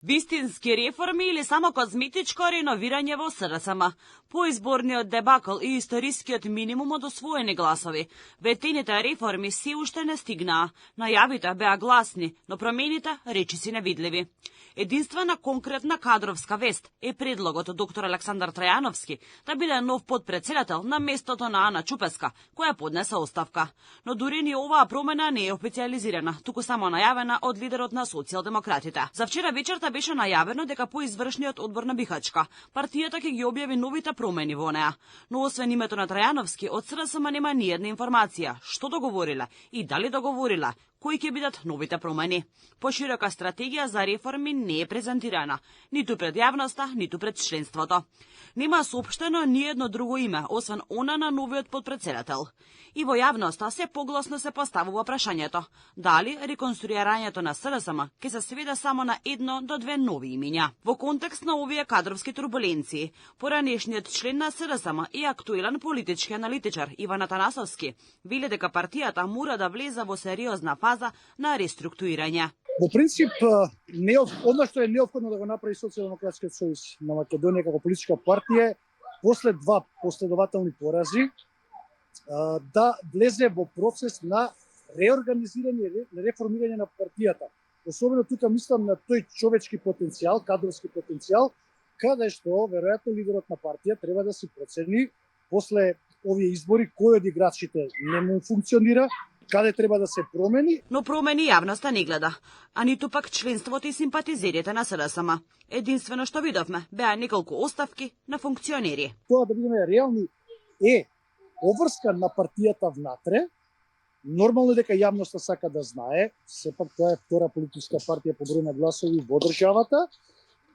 Вистински реформи или само козметичко реновирање во СРСМ? По изборниот дебакл и историскиот минимум од освоени гласови, ветените реформи се уште не стигнаа. Најавите беа гласни, но промените речиси невидливи. Единствена конкретна кадровска вест е предлогот од доктор Александар Трајановски да биде нов подпредседател на местото на Ана Чупеска, која поднесе оставка. Но дури ни оваа промена не е официализирана, туку само најавена од лидерот на социјалдемократите. За вчера вечерта беше најавено дека по извршниот одбор на Бихачка, партијата ќе ги објави новите промени во неа. Но освен името на Трајановски, од СРСМ нема ни една информација што договорила и дали договорила кои ќе бидат новите промени. Поширока стратегија за реформи не е презентирана, ниту пред јавноста, ниту пред членството. Нема соопштено ни едно друго име, освен она на новиот подпредседател. И во јавноста се погласно се поставува прашањето, дали реконструирањето на СРСМ ќе се сведе само на едно до две нови имиња. Во контекст на овие кадровски турбуленции, поранешниот член на СРСМ и актуелен политички аналитичар Иван Атанасовски вели дека партијата мора да влезе во сериозна фаза на реструктурирање. Во принцип, она што е неопходно да го направи Социјалдемократскиот сојуз на Македонија како политичка партија, после два последователни порази, да влезе во процес на реорганизирање, реформирање на партијата. Особено тука мислам на тој човечки потенцијал, кадровски потенцијал, каде што веројатно лидерот на партија треба да се процени после овие избори кој од играчите не му функционира, каде треба да се промени. Но промени јавноста не гледа, а ниту пак членството и симпатизерите на СРСМ. Единствено што видовме беа неколку оставки на функционери. Тоа да бидеме реални е обврска на партијата внатре. Нормално дека јавноста сака да знае, сепак тоа е втора политичка партија по број на гласови во државата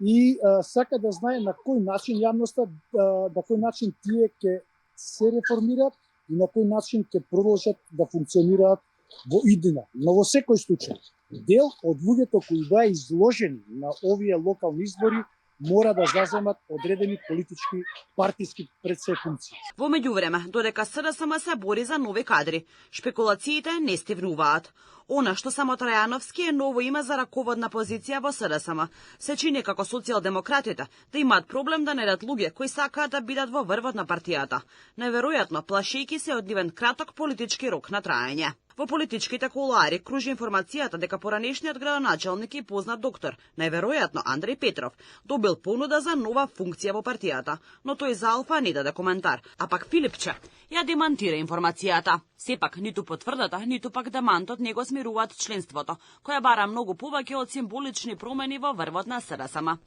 и сака да знае на кој начин јавноста, на кој начин тие ќе се реформираат и на кој начин ќе продолжат да функционираат во иднина. Но во секој случај, дел од луѓето кои беа изложени на овие локални избори мора да заземат одредени политички, партиски пред се функции. Во меѓувреме, додека СРСМ се бори за нови кадри, шпекулациите не стивнуваат. Она што само Трајановски е ново име за раководна позиција во СРСМ, се чини како социјалдемократите да имаат проблем да најдат луѓе кои сакаат да бидат во врвот на партијата, неверојатно плашејќи се од нивен краток политички рок на траење. Во политичките кулуари кружи информацијата дека поранешниот градоначелник и познат доктор, најверојатно Андреј Петров, добил понуда за нова функција во партијата, но тој за Алфа не даде коментар, а пак Филипче ја демантира информацијата. Сепак, ниту потврдата, ниту пак демантот не го смируваат членството, која бара многу повеќе од символични промени во врвот на СРСМ.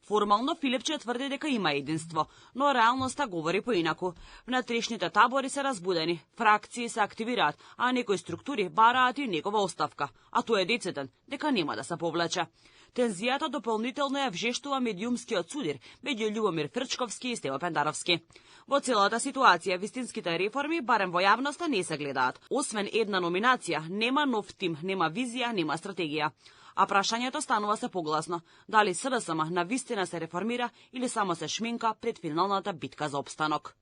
Формално Филипче тврди дека има единство, но реалноста говори поинаку. Внатрешните табори се разбудени, фракции се активираат, а некои структури бараат и негова оставка, а тој е дециден дека нема да се повлече. Тензијата дополнително ја вжештува медиумскиот судир меѓу Љубомир Фрчковски и Стево Пендаровски. Во целата ситуација вистинските реформи барем во јавноста не се гледаат. Освен една номинација, нема нов тим, нема визија, нема стратегија. А прашањето станува се погласно. Дали СРСМ на вистина се реформира или само се шминка пред финалната битка за опстанок?